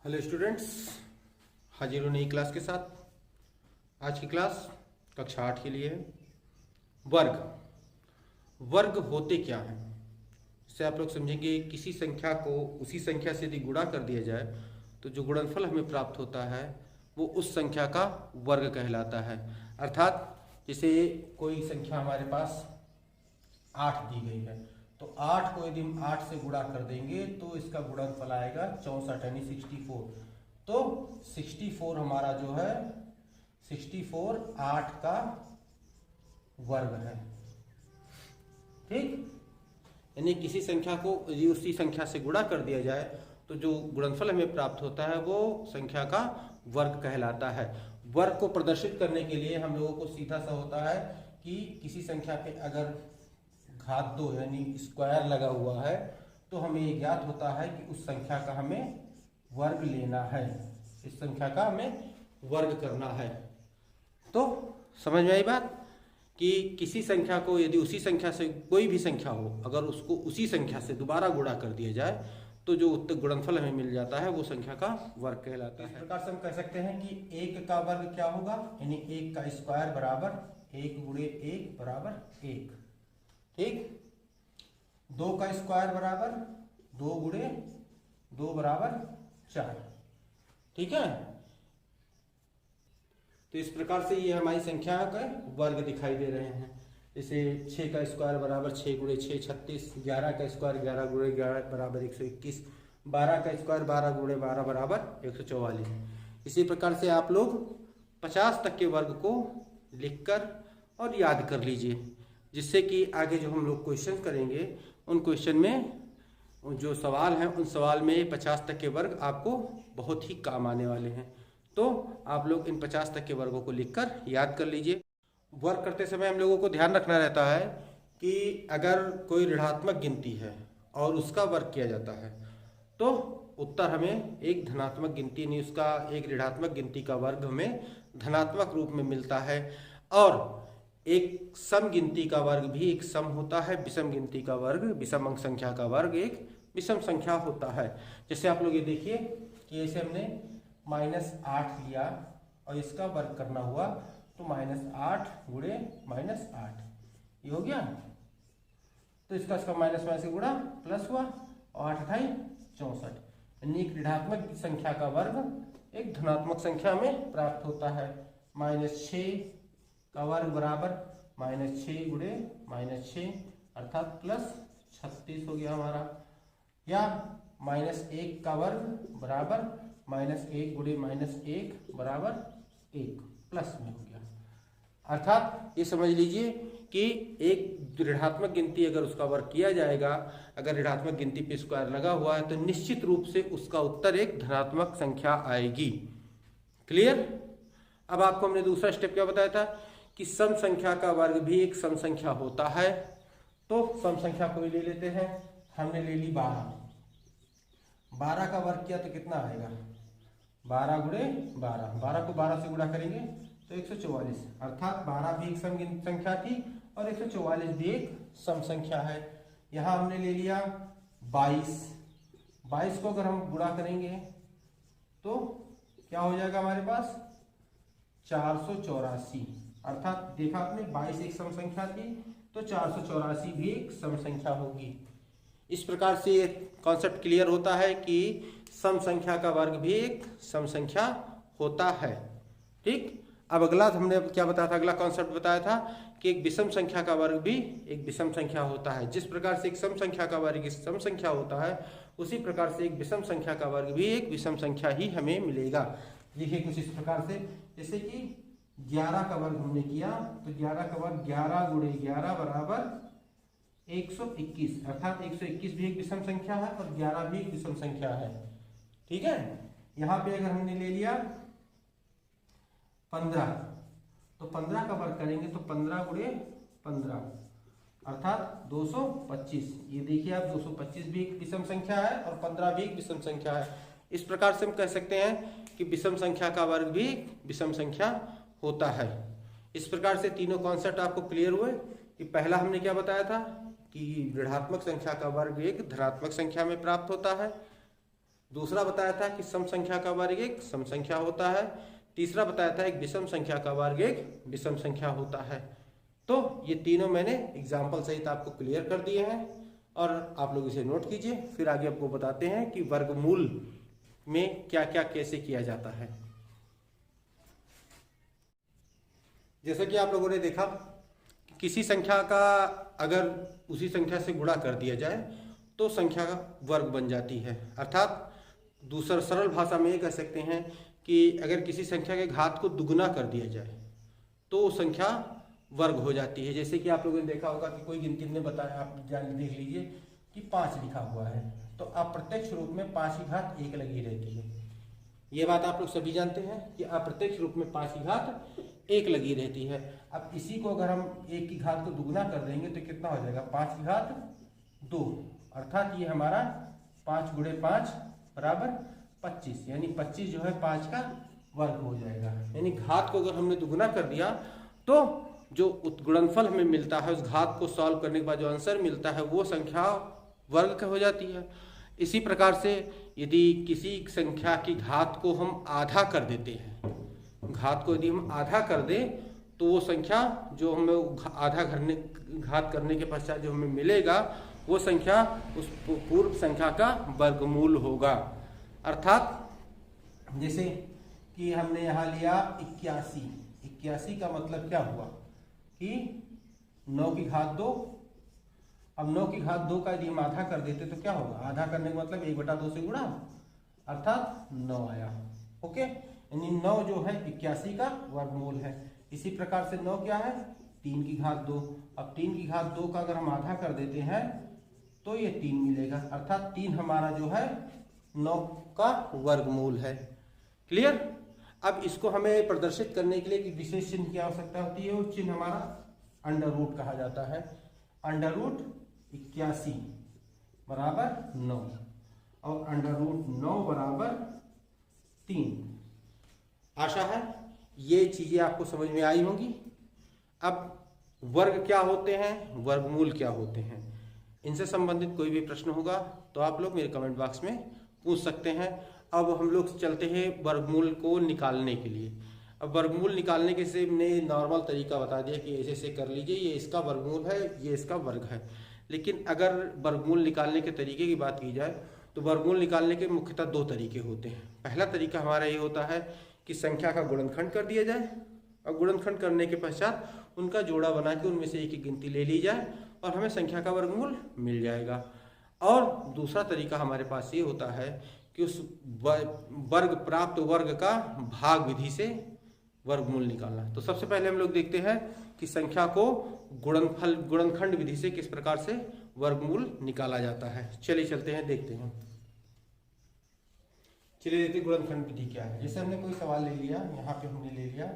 Hello students, हाजिर हूँ नई क्लास के साथ। आज की क्लास कक्षा 8 के लिए है। वर्ग होते क्या हैं, इससे आप लोग समझेंगे। किसी संख्या को उसी संख्या से यदि गुणा कर दिया जाए तो जो गुणनफल हमें प्राप्त होता है वो उस संख्या का वर्ग कहलाता है। अर्थात जैसे कोई संख्या हमारे पास 8 दी गई है, तो 8 को यदि हम 8 से गुणा कर देंगे तो इसका गुणनफल आएगा 64 यानी 64। तो 64 हमारा जो है 64 8 का वर्ग है। ठीक, यानी किसी संख्या को यदि उसी संख्या से गुणा कर दिया जाए तो जो गुणनफल हमें प्राप्त होता है वो संख्या का वर्ग कहलाता है। वर्ग को प्रदर्शित करने के लिए हम लोगों को सीधा सा होता है कि किसी संख्या पे अगर घात 2 यानी स्क्वायर लगा हुआ है तो हमें ये ज्ञात होता है कि उस संख्या का हमें वर्ग लेना है, इस संख्या का हमें वर्ग करना है। तो समझ में आई बात कि किसी संख्या को यदि उसी संख्या से कोई भी संख्या हो, अगर उसको उसी संख्या से दोबारा गुणा कर दिया जाए तो जो उत्तर गुणनफल हमें मिल जाता है वो संख्या का वर्ग कहलाता है। इस प्रकार से हम कह सकते हैं कि 1 का वर्ग क्या होगा, यानी 1 का स्क्वायर बराबर 1 गुणे 1 बराबर 1। ठीक, 2 का स्क्वायर बराबर 2 गुणे 2 बराबर 4। ठीक है, तो इस प्रकार से ये हमारी संख्या का वर्ग दिखाई दे रहे हैं। जैसे 6 का स्क्वायर बराबर 6 गुणे 6 36, 11 का स्क्वायर 11 गुणे 11 बराबर 121, 12 का स्क्वायर 12 गुणे 12 बराबर 144। इसी प्रकार से आप लोग 50 तक के वर्ग को लिखकर और याद कर लीजिए, जिससे कि आगे जो हम लोग क्वेश्चन करेंगे उन क्वेश्चन में जो सवाल हैं उन सवाल में 50 तक के वर्ग आपको बहुत ही काम आने वाले हैं। तो आप लोग इन 50 तक के वर्गों को लिखकर याद कर लीजिए। वर्ग करते समय हम लोगों को ध्यान रखना रहता है कि अगर कोई ऋणात्मक गिनती है और उसका वर्ग किया जाता है तो उत्तर हमें एक धनात्मक गिनती नहीं, उसका एक ऋणात्मक गिनती का वर्ग हमें धनात्मक रूप में मिलता है। और एक सम गिनती का वर्ग भी एक सम होता है, विषम गिनती का वर्ग, विषम अंक संख्या का वर्ग एक विषम संख्या होता है। जैसे आप लोग ये देखिए कि ऐसे हमने -8 लिया और इसका वर्ग करना हुआ तो -8 गुणे -8 ये हो गया। तो इसका माइनस माइनस गुणा प्लस हुआ और 8 × 64, यानी एक ऋणात्मक संख्या का वर्ग एक धनात्मक संख्या में प्राप्त होता है। -6 का वर्ग बराबर -6 गुणे -6 अर्थात +36 हो गया हमारा। या -1 का वर्ग बराबर -1 गुणे -1 बराबर 1 प्लस में हो गया। अर्थात ये समझ लीजिए कि एक ऋणात्मक गिनती अगर उसका वर्ग किया जाएगा, अगर ऋणात्मक गिनती पे स्क्वायर लगा हुआ है तो निश्चित रूप से उसका उत्तर एक धनात्मक संख्या आएगी। क्लियर। अब आपको हमने दूसरा स्टेप क्या बताया था कि सम संख्या का वर्ग भी एक सम संख्या होता है। तो सम संख्या को भी ले लेते हैं। हमने ले ली 12 का वर्ग किया तो कितना आएगा 12 गुणे 12, 12 को 12 से गुणा करेंगे तो 144, अर्थात 12 भी एक सम संख्या थी और 144 भी एक सम संख्या है। यहाँ हमने ले लिया 22 को अगर हम गुणा करेंगे तो क्या हो जाएगा हमारे पास 484, अर्थात देखा आपने 22 एक सम संख्या थी तो 484 भी एक सम संख्या होगी। इस प्रकार से ये कॉन्सेप्ट क्लियर होता है कि सम संख्या का वर्ग भी एक सम संख्या होता है। ठीक, अब अगला हमने क्या बताया था, अगला कॉन्सेप्ट बताया था कि एक विषम संख्या का वर्ग भी एक विषम संख्या होता है। जिस प्रकार से एक सम संख्या का वर्ग एक सम संख्या होता है उसी प्रकार से एक विषम संख्या का वर्ग भी एक विषम संख्या ही हमें मिलेगा। देखिए कुछ इस प्रकार से, जैसे कि 11 का वर्ग हमने किया तो 11 का वर्ग 11 गुणे 11 बराबर 121, अर्थात 121 भी एक विषम संख्या है और 11 भी एक विषम संख्या है। ठीक है, यहाँ पे अगर हमने ले लिया 15 तो 15 का वर्ग करेंगे तो 15 गुणे 15 अर्थात 225। ये देखिए आप 225 भी एक विषम संख्या है और 15 भी एक विषम संख्या है। इस प्रकार से हम कह सकते हैं कि विषम संख्या का वर्ग भी विषम संख्या होता है। इस प्रकार से तीनों कॉन्सेप्ट आपको क्लियर हुए कि पहला हमने क्या बताया था कि ऋणात्मक संख्या का वर्ग एक धनात्मक संख्या में प्राप्त होता है। दूसरा बताया था कि सम संख्या का वर्ग एक सम संख्या होता है। तीसरा बताया था एक विषम संख्या का वर्ग एक विषम संख्या होता है। तो ये तीनों मैंने एग्जाम्पल सहित आपको क्लियर कर दिए हैं और आप लोग इसे नोट कीजिए। फिर आगे आपको बताते हैं कि वर्गमूल में क्या क्या कैसे किया जाता है। जैसा कि आप लोगों ने देखा, किसी संख्या का अगर उसी संख्या से गुणा कर दिया जाए तो संख्या का वर्ग बन जाती है। अर्थात दूसरा सरल भाषा में ये कह सकते हैं कि अगर किसी संख्या के घात को दुगुना कर दिया जाए तो संख्या वर्ग हो जाती है। जैसे कि आप लोगों ने देखा होगा कि कोई गिनती ने बताया, आप जान देख लीजिए कि 5 लिखा हुआ है, तो अप्रत्यक्ष रूप में 5 की घात 1 लगी रहती है। ये बात आप लोग सभी जानते हैं कि अप्रत्यक्ष रूप में 5 की घात 1 लगी रहती है। अब इसी को अगर हम 1 की घात को दुगुना कर देंगे तो कितना हो जाएगा, 5 की घात 2, अर्थात ये हमारा 5 गुणे 5 बराबर 25, यानी 25 जो है 5 का वर्ग हो जाएगा। यानी घात को अगर हमने दुगुना कर दिया तो जो गुणनफल हमें मिलता है, उस घात को सॉल्व करने के बाद जो आंसर मिलता है वो संख्या वर्ग का हो जाती है। इसी प्रकार से यदि किसी संख्या की घात को हम आधा कर देते हैं, घात को यदि हम आधा कर दें तो वो संख्या जो हमें आधा घात करने के पश्चात जो हमें मिलेगा वो संख्या उस पूर्व संख्या का वर्गमूल होगा। अर्थात जैसे कि हमने यहाँ लिया 81 का मतलब क्या हुआ कि 9 की घात 2। अब 9 की घात 2 का यदि हम आधा कर देते तो क्या होगा, आधा करने का मतलब 1/2 से गुणा, अर्थात 9 आया। ओके, यानी 9 जो है 81 का वर्गमूल है। इसी प्रकार से 9 क्या है, 3 की घात 2। अब 3 की घात 2 का अगर हम आधा कर देते हैं तो ये 3 मिलेगा, अर्थात 3 हमारा जो है 9 का वर्गमूल है। क्लियर। अब इसको हमें प्रदर्शित करने के लिए एक विशेष चिन्ह की आवश्यकता होती है। वो चिन्ह हमारा अंडर रूट कहा जाता है। अंडर रूट 81 बराबर 9 और अंडर रूट 9 बराबर 3। आशा है ये चीजें आपको समझ में आई होंगी। अब वर्ग क्या होते हैं, वर्गमूल क्या होते हैं, इनसे संबंधित कोई भी प्रश्न होगा तो आप लोग मेरे कमेंट बॉक्स में पूछ सकते हैं। अब हम लोग चलते हैं वर्गमूल को निकालने के लिए। अब वर्गमूल निकालने के से हमने नॉर्मल तरीका बता दिया कि ऐसे ऐसे कर लीजिए, ये इसका वर्गमूल है, ये इसका वर्ग है। लेकिन अगर वर्गमूल निकालने के तरीके की बात की जाए तो वर्गमूल निकालने के मुख्यतः 2 तरीके होते हैं। पहला तरीका हमारा ये होता है कि संख्या का गुणनखंड कर दिया जाए और गुणनखंड करने के पश्चात उनका जोड़ा बना के उनमें से एक एक गिनती ले ली जाए और हमें संख्या का वर्गमूल मिल जाएगा। और दूसरा तरीका हमारे पास ये होता है कि उस वर्ग प्राप्त वर्ग का भाग विधि से वर्गमूल निकालना। तो सबसे पहले हम लोग देखते हैं कि संख्या को गुणनखंड विधि से किस प्रकार से वर्गमूल निकाला जाता है। चलिए चलते हैं, देखते हैं। चलिए देखते हैं गुणनखंड विधि क्या है। जैसे हमने कोई सवाल ले लिया, यहाँ पे हमने ले लिया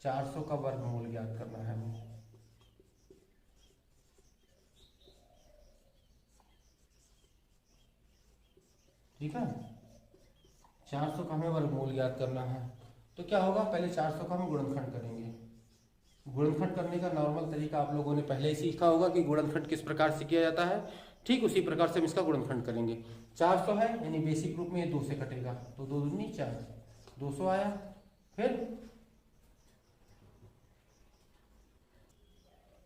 400 का वर्गमूल ज्ञात करना है हमें। ठीक है, 400 का हमें वर्गमूल ज्ञात करना है। तो क्या होगा, पहले 400 का हम गुणनखंड करेंगे। गुणनखंड करने का नॉर्मल तरीका आप लोगों ने पहले ही सीखा होगा कि गुणनखंड किस प्रकार से किया जाता है। ठीक उसी प्रकार से हम इसका गुणनखंड करेंगे। 400 है यानी बेसिक रूप में ये 2 से कटेगा, तो 2 दूनी 4, 200 आया। फिर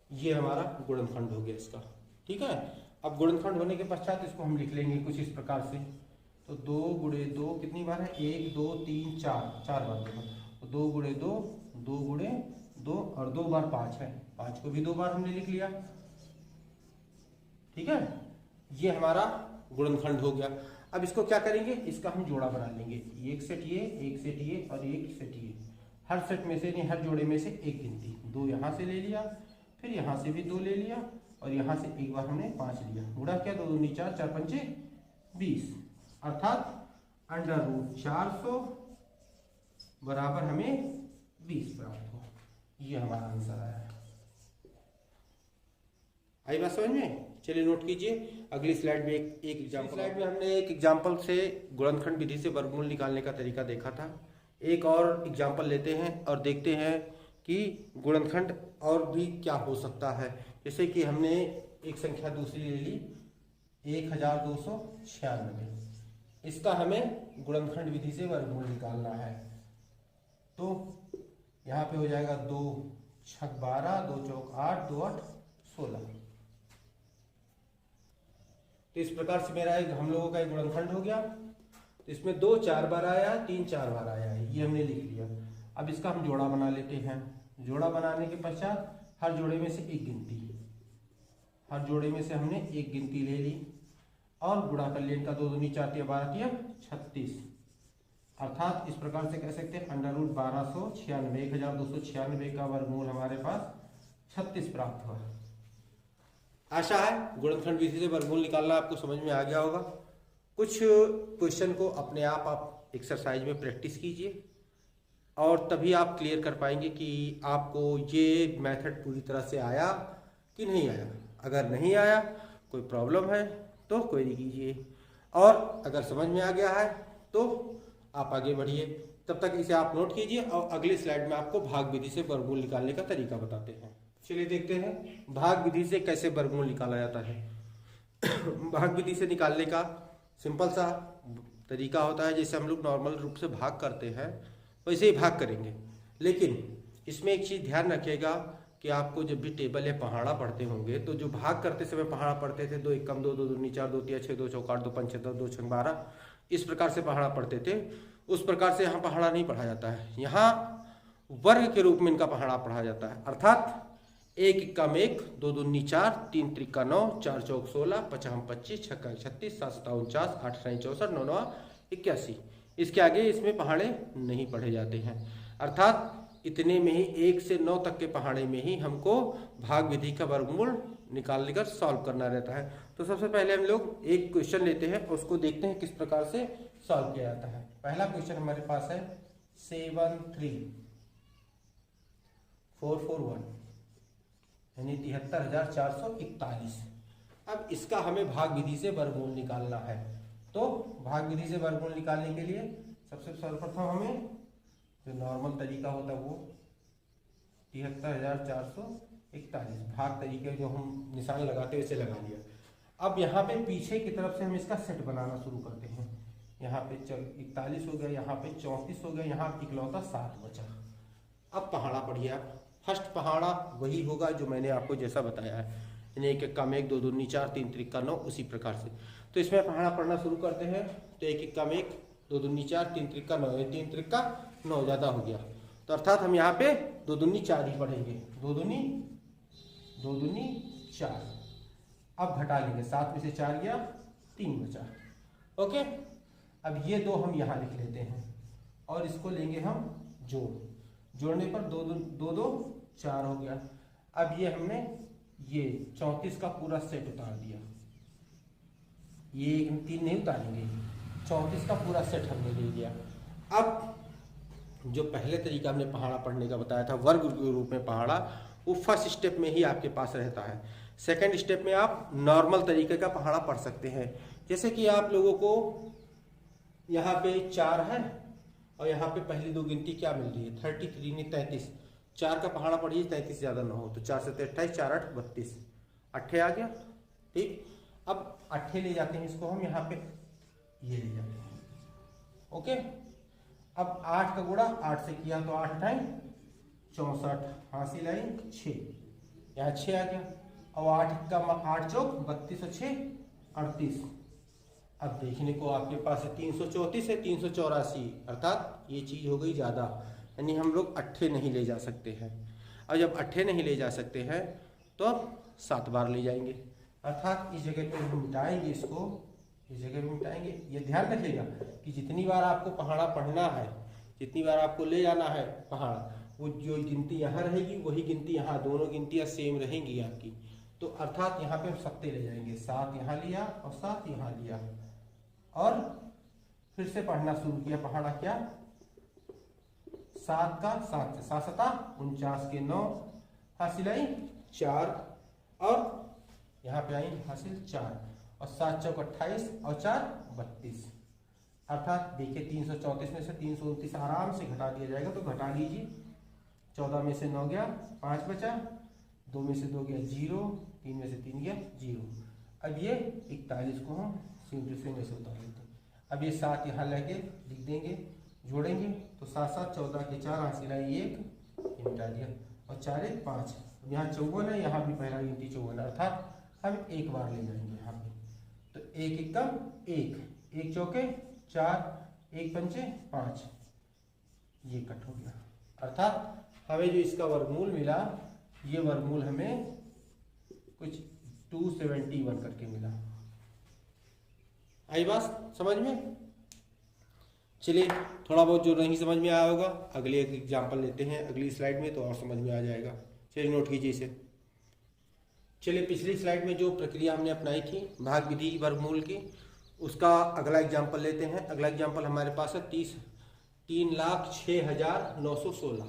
ये हमारा गुणनखंड हो गया इसका। ठीक है, अब गुणनखंड होने के पश्चात इसको हम लिख लेंगे कुछ इस प्रकार से। तो 2 गुणे 2 कितनी बार है, 1 2 3 4 बार देखो। तो 2 गुणे 2 2 गुणे 2 और 2 बार 5 है, 5 को भी 2 बार हमने लिख लिया। ठीक है, ये हमारा गुणनखंड हो गया। अब इसको क्या करेंगे, इसका हम जोड़ा बना लेंगे। एक सेट ये, एक सेट ये और एक सेट ये। हर सेट में से नहीं, हर जोड़े में से एक गिनती। 2 यहाँ से ले लिया, फिर यहाँ से भी 2 ले लिया और यहाँ से एक बार हमने 5 लिया। गुणा क्या, 2 दूनी 4, 4 पंचे 20, अर्थात अंडर रूट 400 बराबर हमें 20 प्राप्त हो। ये हमारा आंसर आया है। आई बात समझ में। चलिए नोट कीजिए। अगली स्लाइड में एक एग्जाम्पल, स्लाइड में हमने एक एग्जाम्पल से गुणनखंड विधि से वर्गमूल निकालने का तरीका देखा था। एक और एग्जाम्पल लेते हैं और देखते हैं कि गुणनखंड और भी क्या हो सकता है। जैसे कि हमने एक संख्या दूसरी ले ली 1296। इसका हमें गुणनखंड विधि से वर्गमूल निकालना है। तो यहाँ पे हो जाएगा 2 छक 12, 2 चौक 8, 2 8 16। तो इस प्रकार से मेरा एक हम लोगों का एक गुणनखंड हो गया। तो इसमें 2 4 बार आया, 3 4 बार आया है, ये हमने लिख लिया। अब इसका हम जोड़ा बना लेते हैं। जोड़ा बनाने के पश्चात हर जोड़े में से एक गिनती, हर जोड़े में से हमने एक गिनती ले ली और गुणा कर लिया इनका। 2 दूनी 4 तिया 12 तिया 36। अर्थात इस प्रकार से कह सकते हैं √1296, 1296 का वर्गमूल हमारे पास 36 प्राप्त हुआ। आशा है गुणनखंड विधि से वर्गमूल निकालना आपको समझ में आ गया होगा। कुछ क्वेश्चन को अपने आप एक्सरसाइज में प्रैक्टिस कीजिए और तभी आप क्लियर कर पाएंगे कि आपको ये मेथड पूरी तरह से आया कि नहीं आया। अगर नहीं आया, कोई प्रॉब्लम है तो क्वेरी कीजिए, और अगर समझ में आ गया है तो आप आगे बढ़िए। तब तक इसे आप नोट कीजिए और अगले स्लाइड में आपको भाग विधि से वर्गमूल निकालने का तरीका बताते हैं। चलिए देखते हैं भाग विधि से कैसे वर्गमूल निकाला जाता है। भाग विधि से निकालने का सिंपल सा तरीका होता है, जैसे हम लोग नॉर्मल रूप से भाग करते हैं वैसे ही भाग करेंगे। लेकिन इसमें एक चीज़ ध्यान रखिएगा कि आपको जब भी टेबल या पहाड़ा पढ़ते होंगे तो जो भाग करते समय पहाड़ा पढ़ते थे 2 एकम 2, 2 दूनी 4, 2 तिया 6, 2 चौक 8, 2 पंच 10, 2 छक 12, इस प्रकार से पहाड़ा पढ़ते थे। उस प्रकार से यहाँ पहाड़ा नहीं पढ़ा जाता है। यहाँ वर्ग के रूप में इनका पहाड़ा पढ़ा जाता है। अर्थात 1 एकम 1, 2 दूनी 4, 3 त्रिका 9, 4 चौक 16, 5 25, 6 36, 7 7 49, 8 64, 9 9 81। इसके आगे इसमें पहाड़े नहीं पढ़े जाते हैं। अर्थात इतने में ही 1 से 9 तक के पहाड़े में ही हमको भाग विधि का वर्गमूल निकाल कर सॉल्व करना रहता है। तो सबसे पहले हम लोग एक क्वेश्चन लेते हैं, उसको देखते हैं किस प्रकार से सॉल्व किया जाता है। पहला क्वेश्चन हमारे पास है 73441 यानी 73,441। अब इसका हमें भाग विधि से वर्गमूल निकालना है। तो भाग विधि से वर्गमूल निकालने के लिए सबसे सर्वप्रथम हमें जो नॉर्मल तरीका होता है वो 73,441 भाग तरीके जो हम निशान लगाते हैं वैसे लगा लिया। अब यहाँ पे पीछे की तरफ से हम इसका सेट बनाना शुरू करते हैं। यहाँ पे 41 हो गया, यहाँ पे 34 हो गया, यहाँ इकलौता 7 बचा। अब पहाड़ा पढ़िए आप। फर्स्ट पहाड़ा वही होगा जो मैंने आपको जैसा बताया है, यानी 1 एकम 1, 2 दूनी 4, 3 त्रिका 9, उसी प्रकार से। तो इसमें पहाड़ा पढ़ना शुरू करते हैं। तो 1 एकम 1, 2 दूनी 4, 3 त्रिका 9, 3 त्रिका 9 ज़्यादा हो गया। तो अर्थात हम यहाँ पे 2 दूनी 4 ही पढ़ेंगे। 2 दूनी 4। अब घटा लेंगे, 7 में से 4 गया, 3 बचा। ओके, अब ये 2 हम यहाँ लिख लेते हैं और इसको लेंगे हम जोड़ने पर 2 2 4 हो गया। अब ये हमने ये 34 का पूरा सेट उतार दिया। ये 3 नहीं उतारेंगे, 34 का पूरा सेट हमने ले लिया। अब जो पहले तरीका हमने पहाड़ा पढ़ने का बताया था वर्ग के रूप में पहाड़ा, वो फर्स्ट स्टेप में ही आपके पास रहता है। सेकंड स्टेप में आप नॉर्मल तरीके का पहाड़ा पढ़ सकते हैं। जैसे कि आप लोगों को यहाँ पे 4 है और यहाँ पे पहली 2 गिनती क्या मिल रही है 33 नहीं 33। 4 का पहाड़ा पढ़िए, 33 ज़्यादा ना हो तो 4 से 28, 4 8 32, 8 आ गया। ठीक, अब 8 ले जाते हैं इसको हम यहाँ पे, ये ले जाते हैं। ओके, अब 8 का गुणा 8 से किया तो 8 टाइम 64, हासिल आई 6, यहाँ 6 आ गया। और 8 का 8 चौक 32 और 6 38। अब देखने को आपके पास है 334 है 384, अर्थात ये चीज़ हो गई ज़्यादा, यानी हम लोग 8 नहीं ले जा सकते हैं। और जब 8 नहीं ले जा सकते हैं तो अब 7 बार ले जाएंगे। अर्थात इस जगह पे हम मिटाएंगे, इसको इस जगह पे मिटाएंगे। ये ध्यान रखिएगा कि जितनी बार आपको पहाड़ा पढ़ना है, जितनी बार आपको ले जाना है पहाड़ा, वो जो गिनती यहाँ रहेगी वही गिनती यहाँ, दोनों गिनतियाँ सेम रहेंगी आपकी। तो अर्थात यहाँ पे हम 7 ले जाएंगे, 7 यहाँ लिया और 7 यहाँ लिया और फिर से पढ़ना शुरू किया। पहाड़ा क्या 7 का 7 से 7 7 49 के 9, हासिल आई 4 और यहाँ पे आई हासिल 4 और 7 चौक 28 और 4 32। अर्थात देखिए 334 में से 329 आराम से घटा दिया जाएगा, तो घटा लीजिए। 14 में से 9 गया, 5 बचा, 2 में से 2 गया 0, 3 में से 3 गया 0। अब ये 41 को हम सिंपल में से उतार लेते हैं। अब ये 7 यहाँ लेके लिख देंगे, जोड़ेंगे तो 7 7 14 के 4 हासिल है 1, मिटा दिया, और 4 1 5। यहाँ 54 है, यहाँ भी पहला गिनती 54, अर्थात हम एक बार ले जाएंगे यहाँ पे। तो 1 एकम 1, 1 चौके 4, 1 पंचे 5, ये कट हो गया। अर्थात हमें जो इसका वर्गमूल मिला, ये वर्गमूल हमें कुछ 271 करके मिला। आई बात समझ में? चलिए, थोड़ा बहुत जो नहीं समझ में आया होगा अगले एक एग्जाम्पल लेते हैं अगली स्लाइड में, तो और समझ में आ जाएगा। चलिए नोट कीजिए इसे। चलिए, पिछली स्लाइड में जो प्रक्रिया हमने अपनाई थी भाग विधि वर्गमूल की, उसका अगला एग्जाम्पल लेते हैं। अगला एग्जाम्पल हमारे पास है 3,06,916।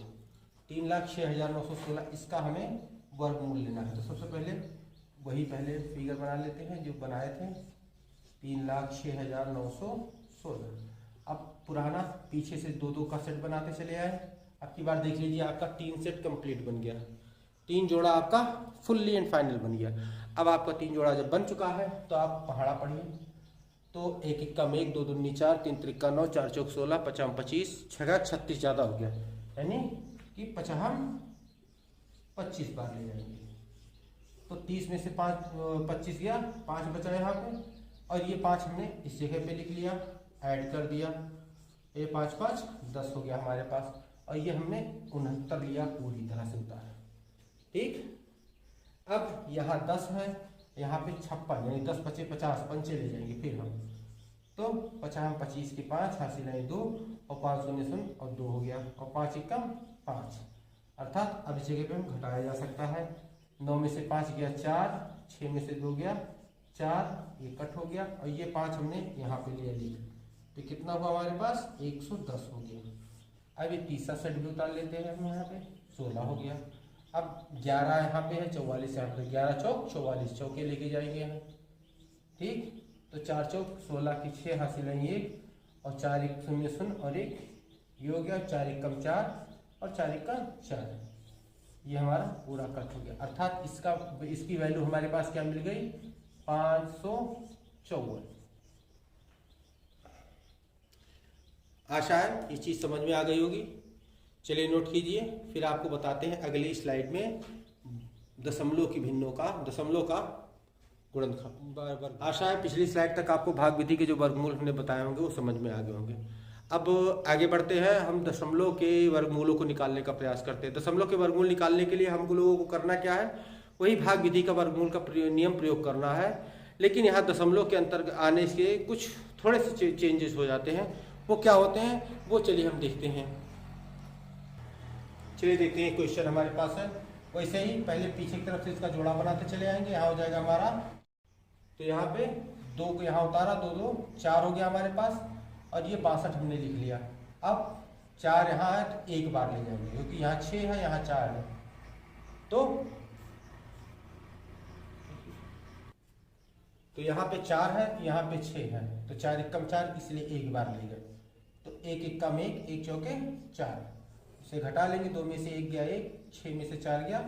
3,06,916 इसका हमें वर्गमूल लेना है। तो सबसे पहले वही पहले फिगर बना लेते हैं जो बनाए थे, 3,06,916। अब पुराना पीछे से 2-2 का सेट बनाते चले आए। अब की बार देख लीजिए, आपका 3 सेट कंप्लीट बन गया, 3 जोड़ा आपका फुल्ली एंड फाइनल बन गया। अब आपका 3 जोड़ा जब बन चुका है तो आप पहाड़ा पढ़िए। तो 1 एकम 1, 2 दूनी 4, 3 त्रिका 9, 4 चौक 16, 5 25, 6 36 ज़्यादा हो गया, यानी कि 5 हम 25 बार ले जाएंगे। तो 30 में से 25 गया, 5 बचा यहाँ पे, और ये 5 हमने इस जगह पे लिख लिया, ऐड कर दिया, ये 5 5 10 हो गया हमारे पास, और ये हमने 69 लिया पूरी तरह से उतारा। ठीक, अब यहाँ 10 है, यहाँ पे 56, यानी 10 पचे 50 पंचे ले जाएंगे फिर हम। तो 50 हम 25 के 5 हासिल है 2, और 5 दूनी 0 और 2 हो गया, और 5 एकम 5, अर्थात अब इस जगह पे हम घटाया जा सकता है। 9 में से 5 गया 4, 6 में से 2 गया 4, ये कट हो गया, और ये 5 हमने यहाँ पे लिया लिख, तो कितना हुआ हमारे पास 110 हो गया। अब ये तीसरा सेट भी उतार लेते हैं हम, यहाँ पे 16 हो गया। अब 11 यहाँ पे है, 44 यहाँ पे, 11 चौक 44, चौके लेके जाएंगे यहाँ। ठीक, तो 4 चौक 16 की 6 हासिल है 1, और 4 1 0 0 और 1, ये हो गया, 4 एकम 4 और 4 एकम 4, ये हमारा पूरा कट हो गया। अर्थात इसकी वैल्यू हमारे पास क्या मिल गई, 554। आशा है ये चीज समझ में आ गई होगी। चलिए नोट कीजिए, फिर आपको बताते हैं अगली स्लाइड में दशमलव की भिन्नों का, दशमलव का गुणनखंड। आशा है पिछली स्लाइड तक आपको भाग विधि के जो वर्गमूल हमने बताए होंगे वो समझ में आ गए होंगे। अब आगे बढ़ते हैं, हम दशमलव के वर्गमूलों को निकालने का प्रयास करते हैं। दशमलव के वर्गमूल निकालने के लिए हम लोगों को करना क्या है, वही भाग विधि का वर्गमूल का नियम प्रयोग करना है। लेकिन यहाँ दशमलव के अंतर्गत आने से कुछ थोड़े से चेंजेस हो जाते हैं। वो क्या होते हैं वो चलिए हम देखते हैं। चलिए देखते हैं, क्वेश्चन हमारे पास है। वैसे ही पहले पीछे की तरफ से इसका जोड़ा बनाते चले आएंगे। यहाँ हो जाएगा हमारा, तो यहाँ पे 2 को यहाँ उतारा, 2 2 4 हो गया हमारे पास, और ये 62 हमने लिख लिया। अब 4 यहाँ है तो 1 बार ले जाएंगे, क्योंकि यहाँ 6 है यहाँ 4 है, तो यहाँ पे 4 है यहाँ पे 6 है, तो 4 एकम 4, इसलिए 1 बार ले गए। तो 1 एकम 1, 1 चौके 4, इसे घटा लेंगे, 2 में से 1 गया 1, 6 में से 4 गया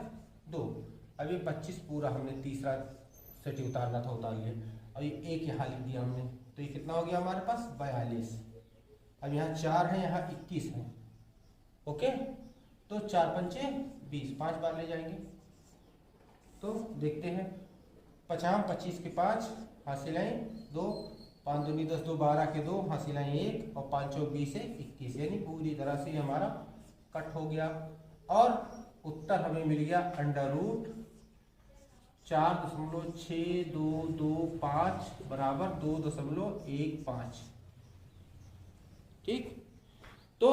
2। अब ये 25 पूरा हमने तीसरा सेट उतारना था, उतार लिया। अब ये 1 यहाँ लिख दिया हमने, तो ये कितना हो गया हमारे पास 42। अब यहाँ 4 है यहाँ 21 है, ओके। तो 4 पंचे 20, 5 बार ले जाएंगे। तो देखते हैं, 50 25 के 5 हासिल है 2, 5 दूनी 10, 2 12 के 2 हासिल है 1, और 5 चौक 20 है 21, यानी पूरी तरह से हमारा कट हो गया। और उत्तर हमें मिल गया √4.6225 बराबर 2.15। ठीक, तो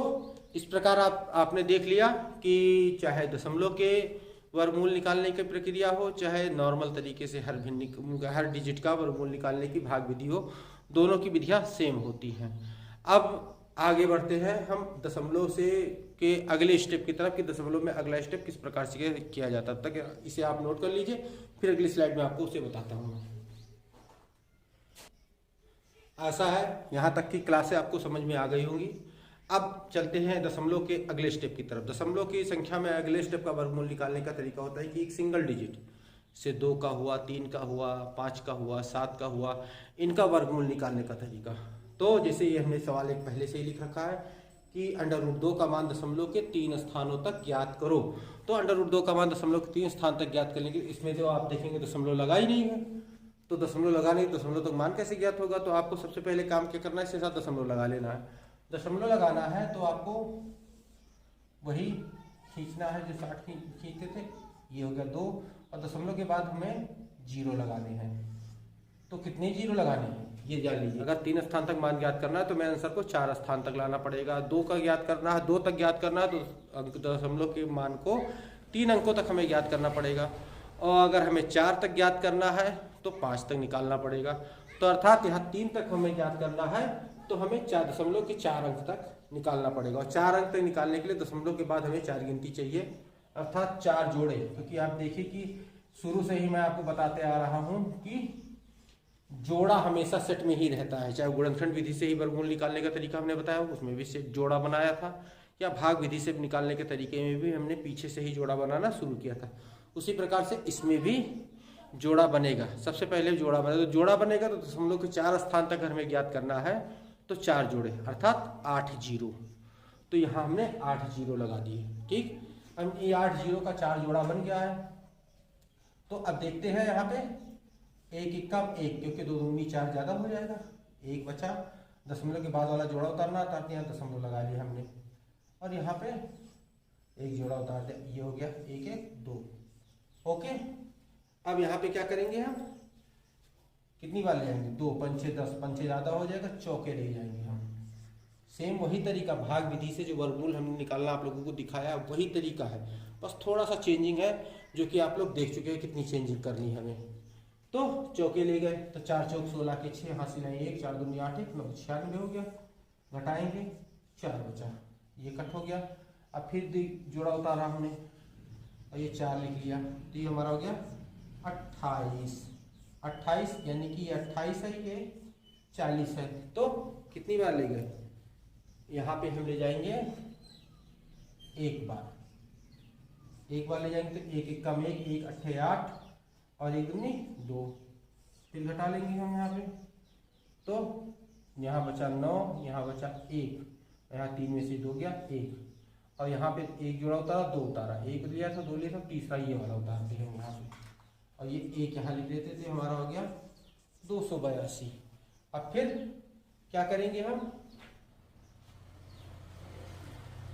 इस प्रकार आपने देख लिया कि चाहे दशमलव के वर्गमूल निकालने की प्रक्रिया हो, चाहे नॉर्मल तरीके से हर डिजिट का वर्गमूल निकालने की भाग विधि हो, दोनों की विधियां सेम होती हैं। अब आगे बढ़ते हैं हम दशमलव से के अगले स्टेप की तरफ कि दशमलव में अगला स्टेप किस प्रकार से किया जाता है। तक इसे आप नोट कर लीजिए, फिर अगली स्लाइड में आपको उसे बताता हूँ। आशा है यहाँ तक की क्लासें आपको समझ में आ गई होंगी। अब चलते हैं दशमलव के अगले स्टेप की तरफ। दशमलव की संख्या में अगले स्टेप का वर्गमूल निकालने का तरीका होता है कि एक से 2 का हुआ, 3 का हुआ, 5 का हुआ, 7 का हुआ, इनका वर्गमूल निकालने का तरीका। तो जैसे ये हमने सवाल एक पहले से ही लिख रखा है कि √2 का मान दशमलव के 3 स्थानों तक ज्ञात करो। तो √2 का मान दशमलव के 3 स्थान तक ज्ञात करने के इसमें जो आप देखेंगे दशमलव लगा ही नहीं है, तो दशमलव लगाने दशमलव तक मान कैसे ज्ञात होगा। तो आपको सबसे पहले काम क्या करना है, इसके साथ दशमलव लगा लेना है। दशमलव लगाना है तो आपको वही खींचना है जो 60 खींचते थे, ये हो गया 2, और दशमलव के बाद हमें 0 लगाने हैं। तो कितने 0 लगाने हैं ये जान लीजिए। अगर 3 स्थान तक मान ज्ञात करना है तो मैं आंसर को 4 स्थान तक लाना पड़ेगा। 2 का ज्ञात करना है, 2 तक ज्ञात करना है तो दशमलव के मान को 3 अंकों तक हमें ज्ञात करना पड़ेगा। और अगर हमें 4 तक ज्ञात करना है तो 5 तक निकालना पड़ेगा। तो अर्थात यहाँ 3 तक हमें ज्ञात करना है तो हमें 4 के 4 अंक तक निकालना पड़ेगा। और 4 अंक तक निकालने के लिए दशमलव के बाद हमें 4 गिनती चाहिए, अर्थात 4 जोड़े। क्योंकि आप देखिए कि शुरू से ही मैं आपको बताते आ रहा हूं कि जोड़ा हमेशा सेट में ही रहता है। चाहे गुणनखंड विधि से ही वर्गमूल निकालने का तरीका हमने बताया, उसमें भी सेट जोड़ा बनाया था, या भाग विधि से निकालने के तरीके में भी हमने पीछे से ही जोड़ा बनाना शुरू किया था। उसी प्रकार से इसमें भी जोड़ा बनेगा। सबसे पहले जोड़ा बनेगा, तो जोड़ा बनेगा तो दशमलव के 4 स्थान तक हमें ज्ञात करना है, तो 4 जोड़े अर्थात 8 0। तो यहाँ हमने 8 0 लगा दिए। ठीक, अब ये 8 0 का 4 जोड़ा बन गया है। तो अब देखते हैं यहाँ पे 1 1 1, क्योंकि 2 दूनी 4 ज्यादा हो जाएगा, 1 बचा। दशमलव के बाद वाला जोड़ा उतारना था, यहाँ दशमलव लगा लिया हमने, और यहाँ पे 1 जोड़ा उतार दिया, ये हो गया 1 1 2। ओके, अब यहाँ पे क्या करेंगे हम, कितनी बार ले जाएंगे, 2 पंचे 10, पंचे ज्यादा हो जाएगा, चौके ले जाएंगे हम। सेम वही तरीका भाग विधि से जो वर्गमूल हमने निकालना आप लोगों को दिखाया वही तरीका है, बस थोड़ा सा चेंजिंग है जो कि आप लोग देख चुके हैं कितनी चेंजिंग करनी है हमें। तो चौके ले गए, तो 4 चौक 16 के 6, हासिल है 1, 4 दूनी 8 1 9 96 हो गया। घटाएंगे 4 बचा, ये कट हो गया। अब फिर जोड़ा उतारा हमने और ये 4 लिख लिया, तो ये हमारा हो गया 28। 28 यानी कि ये 28 है, ये 40 है। तो कितनी बार ले गए, यहाँ पे हम ले जाएंगे 1 बार, 1 बार ले जाएंगे। तो 1 1 कम 1, 1 8 8 और 1 दूनी 2, फिर घटा लेंगे हम यहाँ पे। तो यहाँ बचा 9, यहाँ बचा 1, यहाँ 3 में से 2 गया 1, और यहाँ पे 1 जोड़ा उतारा 2 उतारा, 1 लिया था 2 लिया था, तीसरा ये वाला उतारते हैं यहाँ पे, और ये 1 यहाँ लिख देते थे, हमारा हो गया 282। अब फिर क्या करेंगे हम,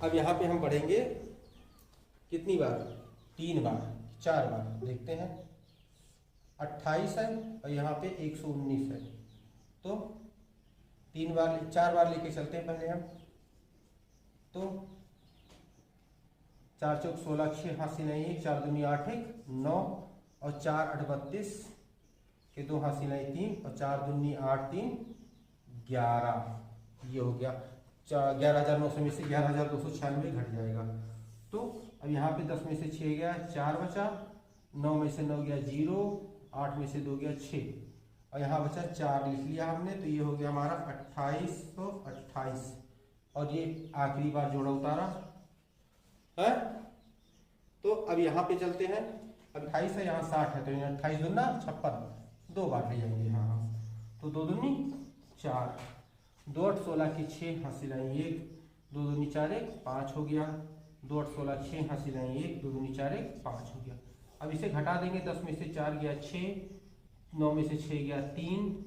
अब यहाँ पे हम बढ़ेंगे कितनी बार, 3 बार 4 बार, देखते हैं 28 है और यहाँ पे 119 है। तो 4 बार लेके चलते हैं पहले हम। तो 4 चौक 16 6, हासिल है 1, 4 दूनी 8 1 9, और 4 8 32 के 2 हासिल है 3, और 4 दूनी 8 3 11, ये हो गया 11,900 में से 11,296 घट जाएगा। तो अब यहाँ पे 10 में से 6 गया, 4 बचा, 9 में से 9 गया 0, 8 में से 2 गया 6, और यहाँ बचा 4 लिख लिया हमने। तो ये हो गया हमारा 2828, और ये आखिरी बार जोड़ा उतारा है। तो अब यहाँ पे चलते हैं, 28 है, यहाँ 60 है, तो 28 दूना 56, 2 बार ले जाएंगे यहाँ। तो 2 दूनी 4, 2 8 16 के 6, हासिल है 1, 2 दूनी 4 1 5 हो गया, 2 8 16 6, हासिल है 1, 2 दूनी 4 1 5 हो गया। अब इसे घटा देंगे, 10 में से 4 गया 6, 9 में से 6 गया 3,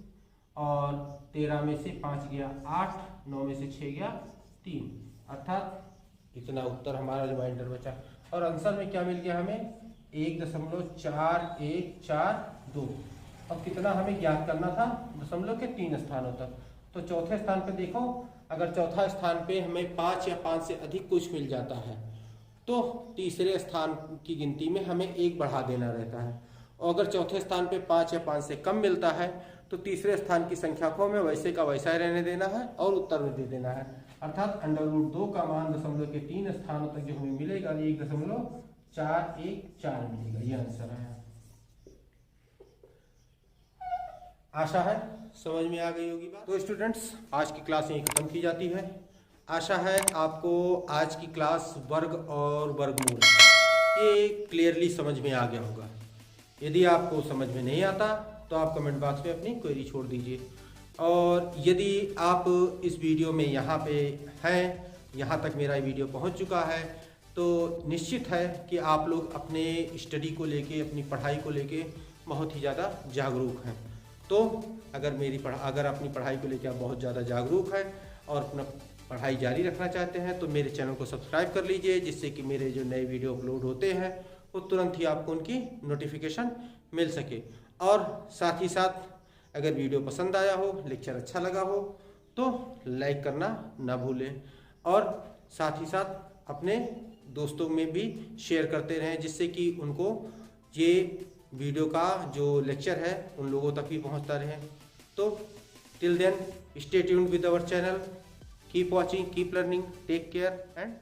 और 13 में से 5 गया 8, 9 में से 6 गया 3, अर्थात इतना उत्तर हमारा रिमाइंडर बचा। और आंसर में क्या मिल गया हमें, 1.4142। अब कितना हमें ज्ञात करना था, दशमलव के 3 स्थानों तक। तो चौथे स्थान पे देखो, अगर चौथा स्थान पे हमें 5 या 5 से अधिक कुछ मिल जाता है तो तीसरे स्थान की गिनती में हमें 1 बढ़ा देना रहता है, और अगर चौथे स्थान पे 5 या 5 से कम मिलता है तो तीसरे स्थान की संख्या को हमें वैसे का वैसा ही रहने देना है और उत्तर में दे देना है। अर्थात √2 का मान दशमलव के 3 स्थानों तक जो हमें मिलेगा 1.414 मिलेगा, ये आंसर है। आशा है समझ में आ गई होगी बात। तो स्टूडेंट्स, आज की क्लास यहीं खत्म की जाती है। आशा है आपको आज की क्लास वर्ग और वर्गमूल ये क्लियरली समझ में आ गया होगा। यदि आपको समझ में नहीं आता तो आप कमेंट बॉक्स में अपनी क्वेरी छोड़ दीजिए। और यदि आप इस वीडियो में यहाँ पे हैं, यहाँ तक मेरा वीडियो पहुँच चुका है, तो निश्चित है कि आप लोग अपने स्टडी को लेके, अपनी पढ़ाई को लेके बहुत ही ज़्यादा जागरूक हैं। तो अगर अपनी पढ़ाई को लेके आप बहुत ज़्यादा जागरूक हैं और अपना पढ़ाई जारी रखना चाहते हैं तो मेरे चैनल को सब्सक्राइब कर लीजिए, जिससे कि मेरे जो नए वीडियो अपलोड होते हैं वो तुरंत ही आपको उनकी नोटिफिकेशन मिल सके। और साथ ही साथ अगर वीडियो पसंद आया हो, लेक्चर अच्छा लगा हो तो लाइक करना ना भूलें, और साथ ही साथ अपने दोस्तों में भी शेयर करते रहें, जिससे कि उनको ये वीडियो का जो लेक्चर है उन लोगों तक भी पहुंचता रहे। तो till then stay tuned with our channel, keep watching, keep learning, take care and